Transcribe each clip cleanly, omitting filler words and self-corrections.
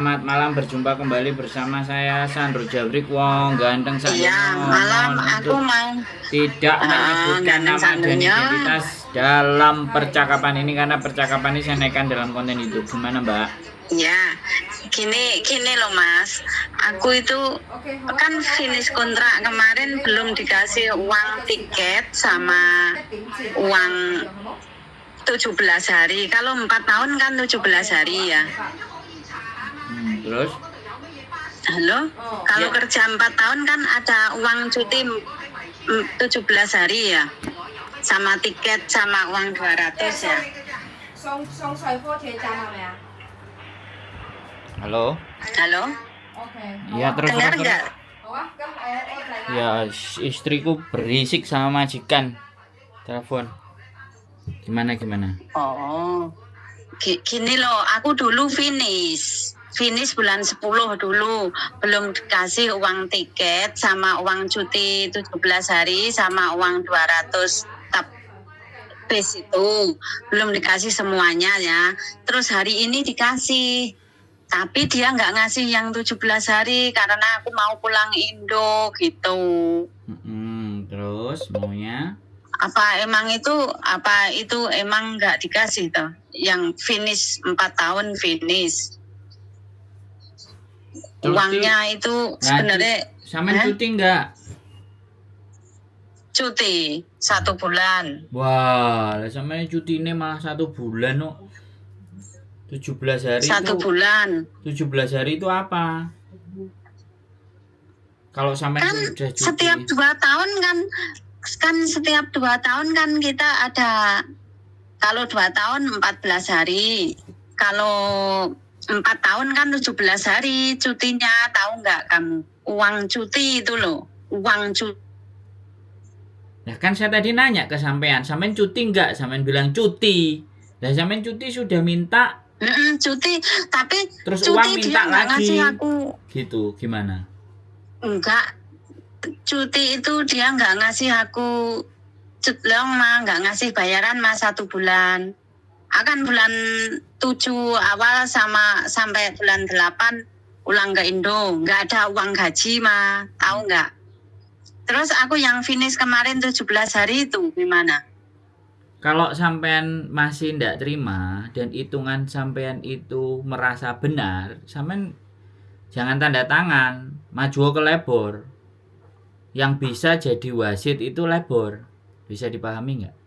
Selamat malam, berjumpa kembali bersama saya Sandro Jabrik Wong ganteng Iya, saya malam mohon aku untuk mau tidak menyebutkan gandeng nama dan sandunya. identitas dalam percakapan ini karena percakapan ini saya naikkan dalam konten YouTube. Gimana Mbak? Ya, gini loh Mas. Aku itu kan finish kontrak kemarin belum dikasih uang tiket sama uang 17 hari. Kalau 4 tahun kan 17 hari ya. Terus? Halo? Kalau Ya. kerja 4 tahun kan ada uang cuti 17 hari ya. Sama tiket sama uang 200 ya. Halo? Halo? Ya terus Dengar terus. nggak? Ya istriku berisik sama majikan. Telepon. Gimana? Oh. Gini loh, aku dulu finish bulan 10 dulu, belum dikasih uang tiket sama uang cuti 17 hari sama uang 200 bis itu, belum dikasih semuanya ya. Terus hari ini dikasih, tapi dia nggak ngasih yang 17 hari karena aku mau pulang Indo gitu. Terus maunya? Apa itu emang nggak dikasih toh? Yang finish 4 tahun finish. Cuti. Uangnya itu sebenarnya sampean cuti enggak? Cuti 1 bulan. Wah, sampean cuti ini malah 1 bulan kok. 17 hari 1 itu. bulan. 17 hari itu apa? Kalau sampean Kan sudah cuti. Setiap 2 tahun kan setiap 2 tahun kan kita ada, kalau 2 tahun 14 hari. Kalau 4 tahun kan 17 hari cutinya, tahu nggak kamu? Uang cuti itu loh, uang cuti. Nah kan saya tadi nanya ke sampean cuti nggak? Sampean bilang cuti. Nah sampean cuti sudah minta. Cuti, tapi terus cuti uang minta dia nggak lagi. ngasih aku. Gitu, gimana? Enggak, cuti itu dia nggak ngasih aku cetlong mah, nggak ngasih bayaran mah 1 bulan. Akan bulan 7 awal sampai bulan 8 pulang ke Indo, nggak ada uang gaji mah, tahu nggak? Terus aku yang finish kemarin 17 hari itu gimana? Kalau sampean masih ndak terima dan hitungan sampean itu merasa benar, sampean jangan tanda tangan, maju ke labor. Yang bisa jadi wasit itu labor. Bisa dipahami nggak?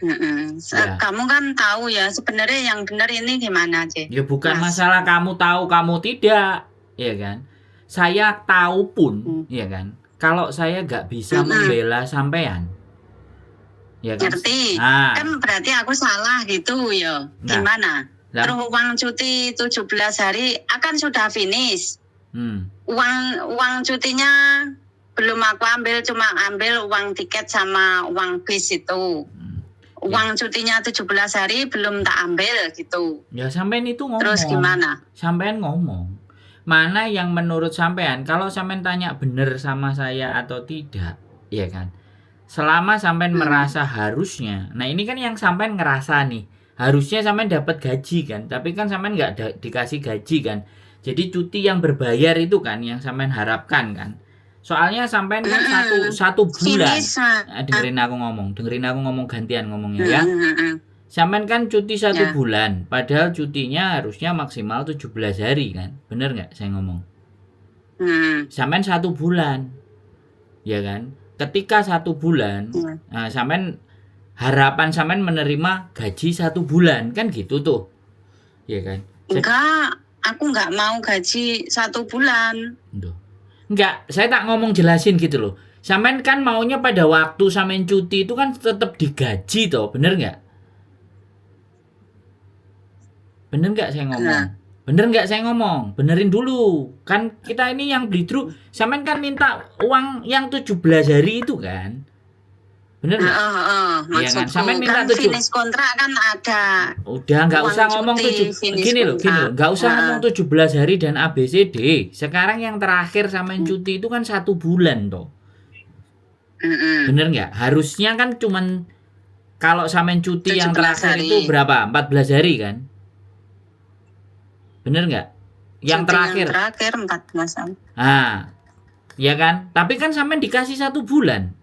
Ya. Kamu kan tahu ya sebenarnya yang benar ini gimana sih? Ya bukan masalah kamu tahu kamu tidak, ya kan? Saya tahu pun, ya kan? Kalau saya nggak bisa membela sampean, ya kan? Ngerti? Kan berarti aku salah gitu ya. Gimana? Terus uang cuti 17 hari akan sudah finish. Uang cutinya belum aku ambil, cuma ambil uang tiket sama uang bis itu. Uang cutinya 17 hari belum tak ambil gitu. Ya sampean itu ngomong. Terus gimana? Sampean ngomong. Mana yang menurut sampean, kalau sampean tanya bener sama saya atau tidak, ya kan? Selama sampean merasa harusnya. Nah, ini kan yang sampean ngerasa nih. Harusnya sampean dapat gaji kan, tapi kan sampean nggak dikasih gaji kan. Jadi cuti yang berbayar itu kan yang sampean harapkan kan. Soalnya sampean kan satu bulan. Dengerin aku ngomong gantian ngomongnya ya. Sampean kan cuti 1 bulan, padahal cutinya harusnya maksimal 17 hari kan. Bener nggak saya ngomong? Sampean 1 bulan. Ya kan? Ketika 1 bulan, nah sampean harapan sampean menerima gaji 1 bulan kan gitu tuh. Ya kan? Enggak, aku nggak mau gaji 1 bulan. Enggak, saya tak ngomong jelasin gitu loh. Sampean kan maunya pada waktu sampean cuti itu kan tetap digaji toh, bener nggak? Bener nggak saya ngomong? Bener nggak saya ngomong? Benerin dulu. Kan kita ini yang bleedru, sampean kan minta uang yang 17 hari itu kan? Bener nggak? Iya kan, sampean minta kan finish kontrak kan ada. Udah nggak usah ngomong gini loh, nggak usah ngomong 17 hari dan ABCD. Sekarang yang terakhir sampean cuti itu kan 1 bulan toh. Bener nggak? Harusnya kan cuman kalau sampean cuti yang terakhir hari. Itu berapa? 14 hari kan? Bener nggak? Yang Cuti terakhir. Yang terakhir 14 hari. Nah, ya kan? Tapi kan sampean dikasih 1 bulan.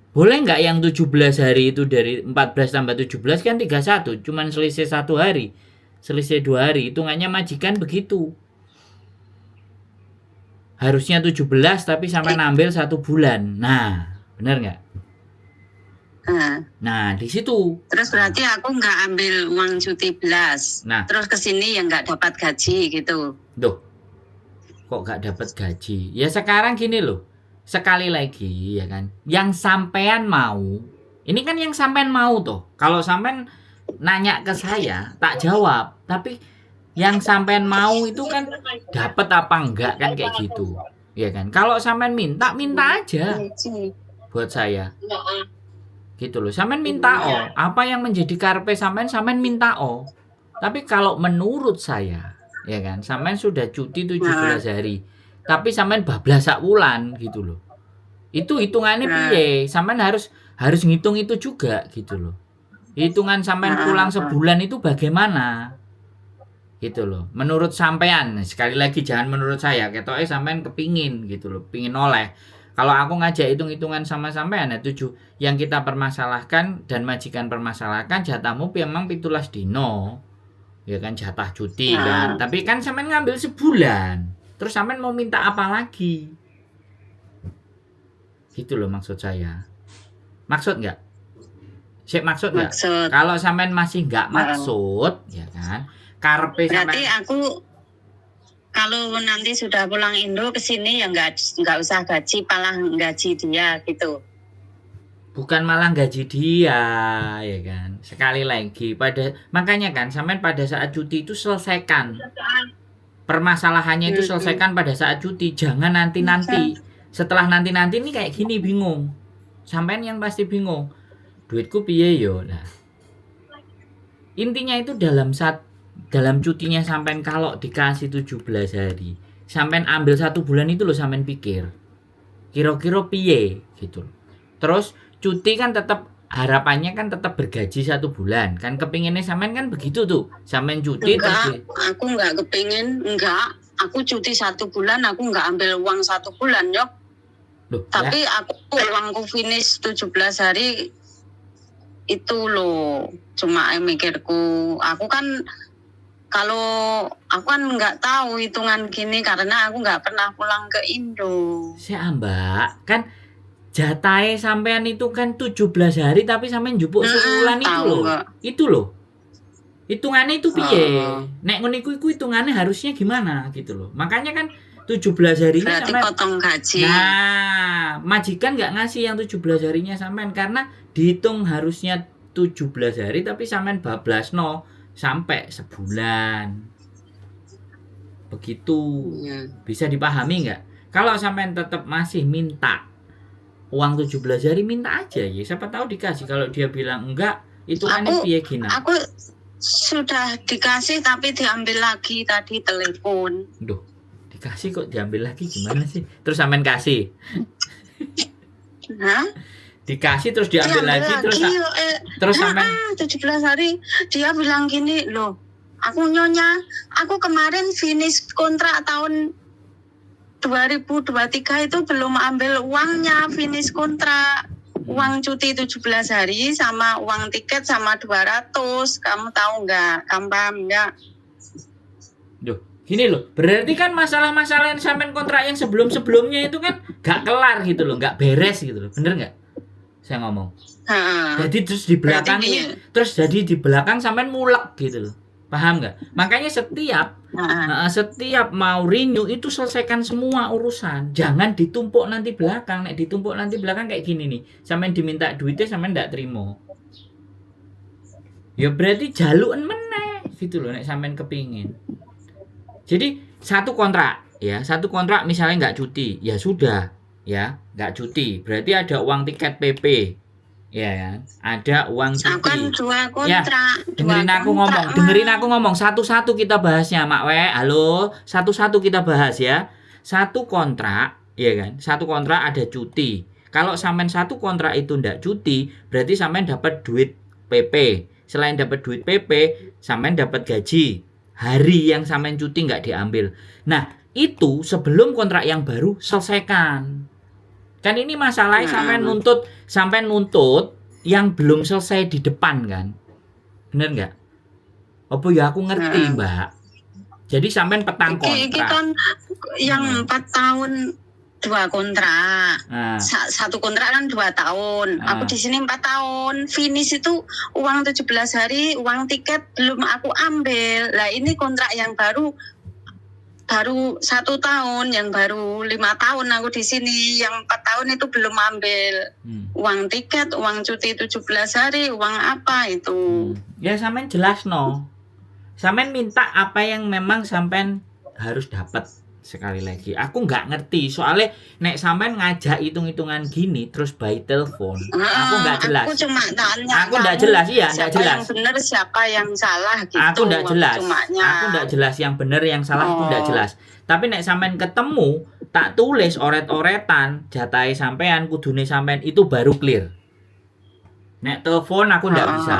Boleh nggak yang 17 hari itu dari 14 tambah 17 kan 31, cuman selisih 1 hari. Selisih 2 hari, hitungannya majikan begitu. Harusnya 17 tapi sampai ambil 1 bulan. Nah, bener nggak? Nah, di situ. Terus berarti aku nggak ambil uang cuti belas. Nah. Terus kesini yang nggak dapat gaji gitu. Duh, kok nggak dapat gaji? Ya sekarang gini loh. Sekali lagi ya kan, yang sampean mau, ini kan yang sampean mau tuh. Kalau sampean nanya ke saya, tak jawab. Tapi yang sampean mau itu kan dapat apa enggak kan kayak gitu. Ya kan? Kalau sampean minta aja. Buat saya. Gitu loh. Sampean minta apa yang menjadi karepe sampean minta Tapi kalau menurut saya, ya kan, sampean sudah cuti 17 hari. Tapi sampean bablas sak wulan gitu loh. Itu hitungannya piye? Sampean harus ngitung itu juga gitu loh. Hitungan sampean pulang sebulan itu bagaimana? Gitu loh. Menurut sampean, sekali lagi jangan menurut saya, ketoke sampean kepingin gitu loh, pingin oleh. Kalau aku ngajak hitung-hitungan sama sampean ya 7 yang kita permasalahkan dan majikan permasalahkan jatahmu memang 17 dino. Ya kan jatah cuti kan. Tapi kan sampean ngambil sebulan. Terus sampean mau minta apa lagi? Gitu loh maksud saya. Maksud nggak? Maksud nggak? Kalau sampean masih nggak maksud, ya kan? Karepe sampean. Berarti aku kalau nanti sudah pulang Indo ke sini ya nggak usah gaji, malah gaji dia gitu. Bukan malah gaji dia, ya kan? Sekali lagi makanya kan sampean pada saat cuti itu selesaikan permasalahannya itu selesaikan pada saat cuti, jangan nanti-nanti. Setelah nanti-nanti ini kayak gini bingung. Sampean yang pasti bingung. Duitku piye yo. Nah. Intinya itu dalam cutinya sampean kalau dikasih 17 hari, sampean ambil 1 bulan itu loh sampean pikir. Kira-kira piye gitu. Terus cuti kan tetap harapannya kan tetap bergaji 1 bulan. Kan kepinginnya sampean kan begitu tuh. Sampean cuti aku nggak kepingin, aku cuti 1 bulan, aku nggak ambil uang 1 bulan, Yok. Loh, tapi aku uangku finish 17 hari itu loh. Cuma mikirku, aku kan nggak tahu hitungan gini karena aku nggak pernah pulang ke Indo. Mbak, kan jatahe sampean itu kan 17 hari tapi sampean njupuk sebulan itu loh. Enggak. Itu loh. Hitungannya itu piye? Nek ngono iku hitungannya harusnya gimana gitu loh. Makanya kan 17 harinya berarti potong gaji. Nah, majikan nggak ngasih yang 17 harinya sampean karena dihitung harusnya 17 hari tapi sampean bablasno sampai sebulan. Begitu. Bisa dipahami nggak? Kalau sampean tetap masih minta uang 17 hari, minta aja ya. Siapa tahu dikasih. Kalau dia bilang enggak, itu aneh piye gini. Aku sudah dikasih tapi diambil lagi tadi telepon. Duh. Dikasih kok diambil lagi gimana sih? Terus sampean kasih. Hah? Dikasih terus diambil lagi terus sampean 17 hari dia bilang gini, loh. Aku kemarin finish kontrak tahun 2023 itu belum ambil uangnya, finish kontrak. Uang cuti 17 hari sama uang tiket sama 200. Kamu tahu nggak? Kamu paham nggak? Duh. Gini loh, berarti kan masalah-masalah yang sampean kontrak yang sebelum-sebelumnya itu kan gak kelar gitu loh, gak beres gitu loh, bener gak? Saya ngomong. Jadi terus di belakang jadi di belakang sampean mulek gitu loh, paham gak? Makanya setiap mau renew itu selesaikan semua urusan, jangan ditumpuk nanti belakang. Nek ditumpuk nanti belakang kayak gini nih, sampean diminta duitnya sampean gak terima. Ya berarti jalukan meneh gitu loh, nek sampean kepingin. Jadi satu kontrak misalnya nggak cuti, ya sudah, ya nggak cuti. Berarti ada uang tiket PP, ya kan? Ada uang cuti. Kan 2 kontrak. Ya, dengerin aku ngomong. Satu-satu kita bahasnya, Mak We. Halo, satu-satu kita bahas ya. Satu kontrak, ya kan? Satu kontrak ada cuti. Kalau sampean satu kontrak itu nggak cuti, berarti sampean dapat duit PP. selain dapat duit PP, sampean dapat gaji. Hari yang sampean cuti nggak diambil. Nah, itu sebelum kontrak yang baru selesaikan. Kan ini masalahnya sampean nuntut yang belum selesai di depan kan. Bener nggak? Apa ya aku ngerti, Mbak. Jadi sampean petang kontrak. Iki kan yang 4 tahun 2 kontrak. Satu kontrak kan 2 tahun. Aku di sini 4 tahun. Finish itu uang 17 hari, uang tiket belum aku ambil. Lah ini kontrak yang baru 1 tahun, yang baru 5 tahun aku di sini. Yang 4 tahun itu belum ambil. Uang tiket, uang cuti 17 hari, uang apa itu. Ya sampean jelas no. Sampean minta apa yang memang sampean harus dapat. Sekali lagi, aku nggak ngerti soalnya nek sampean ngajak hitung-hitungan gini terus by telepon, aku nggak jelas. Aku cuma tanya. Aku nggak jelas, iya nggak jelas. Siapa yang benar, siapa yang salah gitu. Aku nggak jelas. Aku nggak jelas yang benar yang salah aku nggak jelas. Tapi nek sampean ketemu tak tulis oret-oretan jatahe sampean kudune sampean itu baru clear. Nek telepon aku nggak bisa.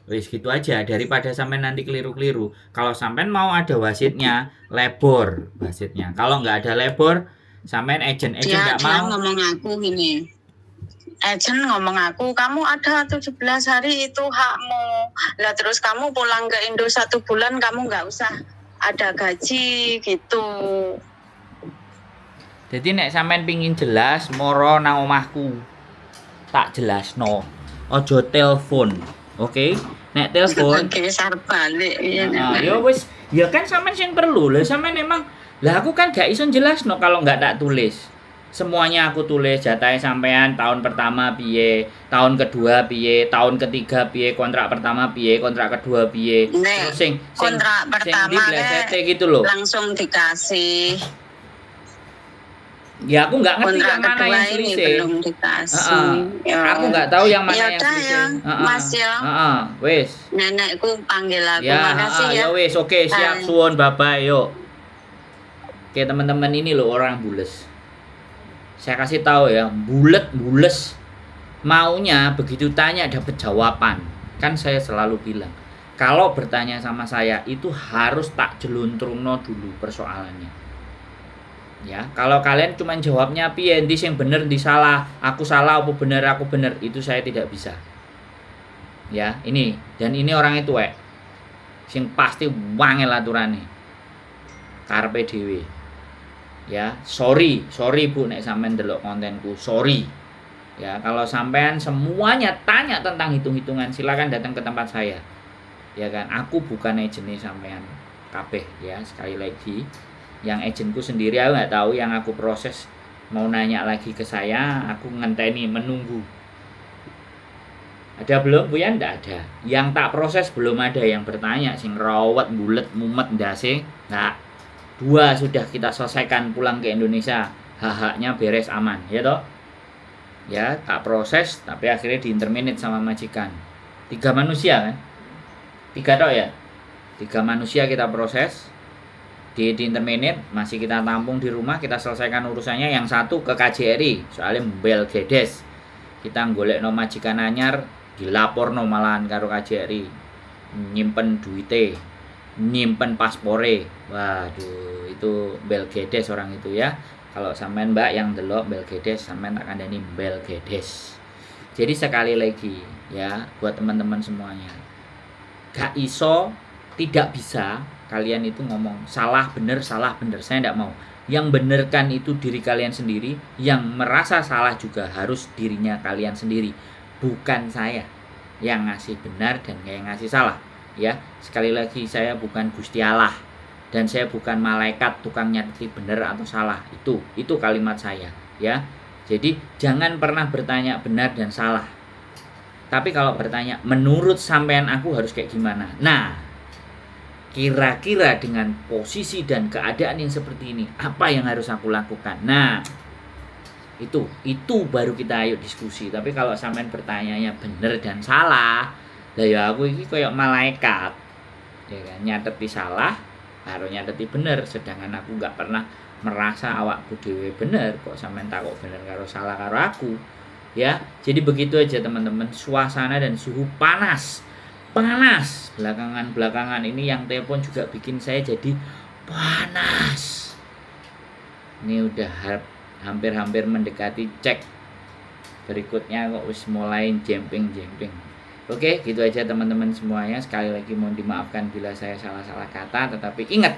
Wis gitu aja daripada sampean nanti keliru-keliru. Kalau sampean mau ada wasitnya, lebor wasitnya. Kalau nggak ada lebor, sampean agent nggak mau. Dia ngomong aku gini. Agent ngomong aku, kamu ada 17 hari itu hakmu. Lah terus kamu pulang ke Indo 1 bulan kamu nggak usah ada gaji gitu. Jadi nek sampean pingin jelas, moro nang omahku. Tak jelas no. Ojo telepon. Oke? Nek telepon geser balik ya wis, ya kan sampean sing perlu. Lah sampean emang lah aku kan gak iso jelasno kalau nggak tak tulis. Semuanya aku tulis jatahe sampean tahun pertama piye, tahun kedua piye, tahun ketiga piye, kontrak pertama piye, kontrak kedua piye. Terus sing kontrak pertama gitu loh. Langsung dikasih. Ya aku nggak ngerti yang mana yang selisih. Belum dikasih. Aku nggak tahu yang mana yang selisih. Ya, Mas ya. Wes. Nenekku panggil aku. Ya, makasih ya. Ya wes, oke, siap suwun bye-bye yuk. Oke teman-teman, ini loh orang bules. Saya kasih tahu ya, bules. Maunya begitu tanya dapat jawaban. Kan saya selalu bilang, kalau bertanya sama saya itu harus tak jeluntrungno dulu persoalannya. Ya, kalau kalian cuma jawabnya piye ndi sing bener ndi salah, aku salah apa bener aku bener, itu saya tidak bisa. Ya, ini dan ini orang itu sing pasti wangel aturane. Karepe dhewe. Ya, sorry Bu nek sampean ndelok kontenku, sorry. Ya, kalau sampean semuanya tanya tentang hitung-hitungan, silakan datang ke tempat saya. Ya kan, aku bukan agent sampean kabeh ya, sekali lagi. Yang agentku sendiri aku nggak tahu, yang aku proses mau nanya lagi ke saya, aku ngenteni menunggu. Ada belum Bu ya? Nggak ada. Yang tak proses belum ada yang bertanya, sing rawat bulet mumet ndase. Nah, 2 sudah kita selesaikan pulang ke Indonesia, hak-haknya beres aman, ya toh? Ya, tak proses tapi akhirnya diinterminate sama majikan. 3 manusia kan? 3 toh ya? 3 manusia kita proses. Di interminate masih kita tampung di rumah, kita selesaikan urusannya. Yang satu ke KJRI soalnya mbel gedes, kita golek no majikan anyar, dilapor no malahan karo KJRI, nyimpen duite, nyimpen paspore. Waduh, itu mbel gedes orang itu ya. Kalau sampean Mbak yang delok mbel gedes, sampean tak kandani mbel gedes. Jadi sekali lagi ya, buat teman-teman semuanya, gak iso, tidak bisa kalian itu ngomong salah bener. Saya tidak mau. Yang benerkan itu diri kalian sendiri. Yang merasa salah juga harus dirinya kalian sendiri, bukan saya yang ngasih benar dan yang ngasih salah. Ya, sekali lagi, saya bukan Gusti Allah dan saya bukan malaikat tukang nyateti benar atau salah. Itu kalimat saya ya. Jadi jangan pernah bertanya benar dan salah, tapi kalau bertanya menurut sampean aku harus kayak gimana. Nah, kira-kira dengan posisi dan keadaan yang seperti ini, apa yang harus aku lakukan? Nah, itu baru kita ayo diskusi. Tapi kalau sampean bertanyanya bener dan salah, lah ya aku ini kayak malaikat, ya kan, nyateti salah, harus nyateti bener. Sedangkan aku nggak pernah merasa awakku dhewe bener, kok sampean takok bener karo salah karo aku. Ya, jadi begitu aja teman-teman. Suasana dan suhu panas panas. Belakangan ini yang telepon juga bikin saya jadi panas. Ini udah hampir mendekati cek berikutnya kok wis mulai jemping. Oke, gitu aja teman-teman semuanya. Sekali lagi mohon dimaafkan bila saya salah-salah kata, tetapi ingat,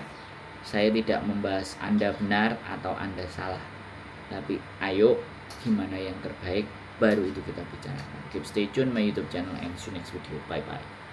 saya tidak membahas Anda benar atau Anda salah. Tapi ayo, gimana yang terbaik, baru itu kita bicarakan. Keep stay tune my YouTube channel and see you next video. Bye-bye.